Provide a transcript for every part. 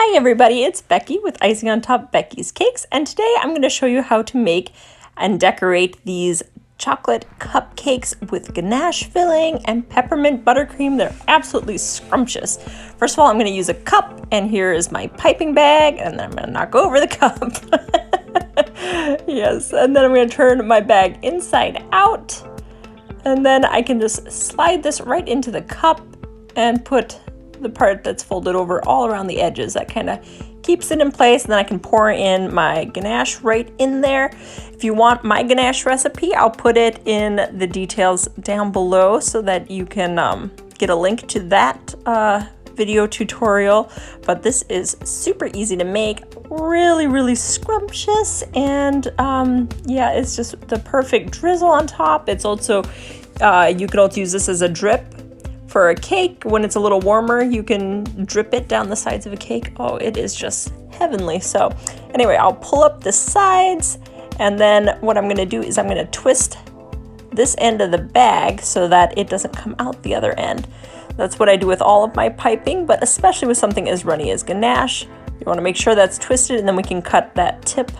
Hi everybody, it's Becky with Icing on Top Becky's Cakes, and today I'm going to show you how to make and decorate these chocolate cupcakes with ganache filling and peppermint buttercream. They're absolutely scrumptious. First of all, I'm going to use a cup, and here is my piping bag, and then I'm going to knock over the cup. Yes, and then I'm going to turn my bag inside out, and then I can just slide this right into the cup and put the part that's folded over all around the edges. That kind of keeps it in place, and then I can pour in my ganache right in there. If you want my ganache recipe, I'll put it in the details down below so that you can get a link to that video tutorial. But this is super easy to make, really scrumptious, and yeah, it's just the perfect drizzle on top. It's also you can also use this as a drip for a cake. When it's a little warmer, you can drip it down the sides of a cake. Oh, it is just heavenly. So anyway, I'll pull up the sides, and then what I'm going to do is I'm going to twist this end of the bag so that it doesn't come out the other end. That's what I do with all of my piping, but especially with something as runny as ganache. You want to make sure that's twisted, and then we can cut that tip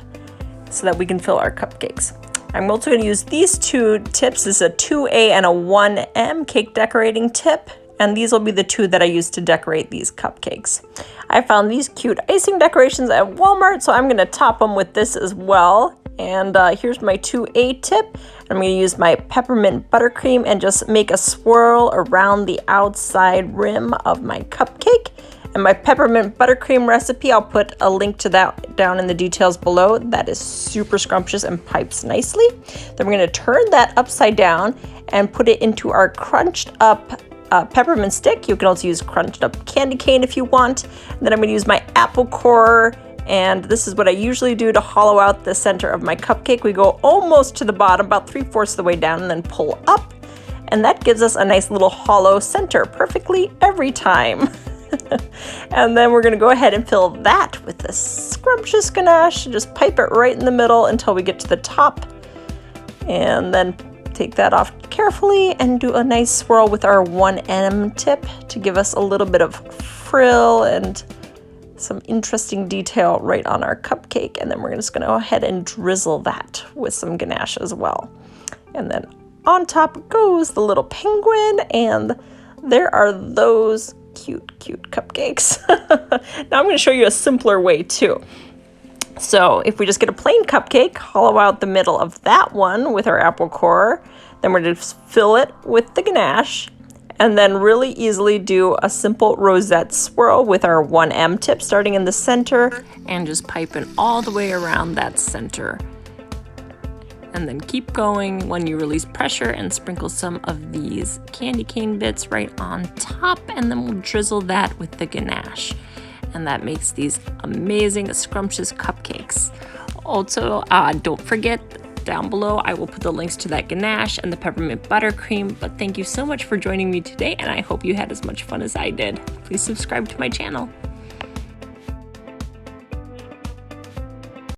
so that we can fill our cupcakes. I'm also going to use these two tips. This is a 2A and a 1M cake decorating tip, and these will be the two that I use to decorate these cupcakes. I found these cute icing decorations at Walmart, so I'm going to top them with this as well. And here's my 2A tip. I'm going to use my peppermint buttercream and just make a swirl around the outside rim of my cupcake. And my peppermint buttercream recipe, I'll put a link to that down in the details below. That is super scrumptious and pipes nicely. Then we're going to turn that upside down and put it into our crunched up peppermint stick. You can also use crunched up candy cane if you want. And then I'm going to use my apple core, and this is what I usually do to hollow out the center of my cupcake. We go almost to the bottom, about 3/4 of the way down, and then pull up. And that gives us a nice little hollow center perfectly every time. And then we're going to go ahead and fill that with the scrumptious ganache. Just pipe it right in the middle until we get to the top. And then take that off carefully and do a nice swirl with our 1M tip to give us a little bit of frill and some interesting detail right on our cupcake. And then we're just going to go ahead and drizzle that with some ganache as well. And then on top goes the little penguin, and there are those cute cupcakes. Now I'm going to show you a simpler way too. So if we just get a plain cupcake, hollow out the middle of that one with our apple core, then we're going to fill it with the ganache, and then really easily do a simple rosette swirl with our 1M tip starting in the center and just piping all the way around that center. And then keep going when you release pressure and sprinkle some of these candy cane bits right on top, and then we'll drizzle that with the ganache. And that makes these amazing scrumptious cupcakes. Also, don't forget, down below I will put the links to that ganache and the peppermint buttercream. But thank you so much for joining me today, and I hope you had as much fun as I did. Please subscribe to my channel.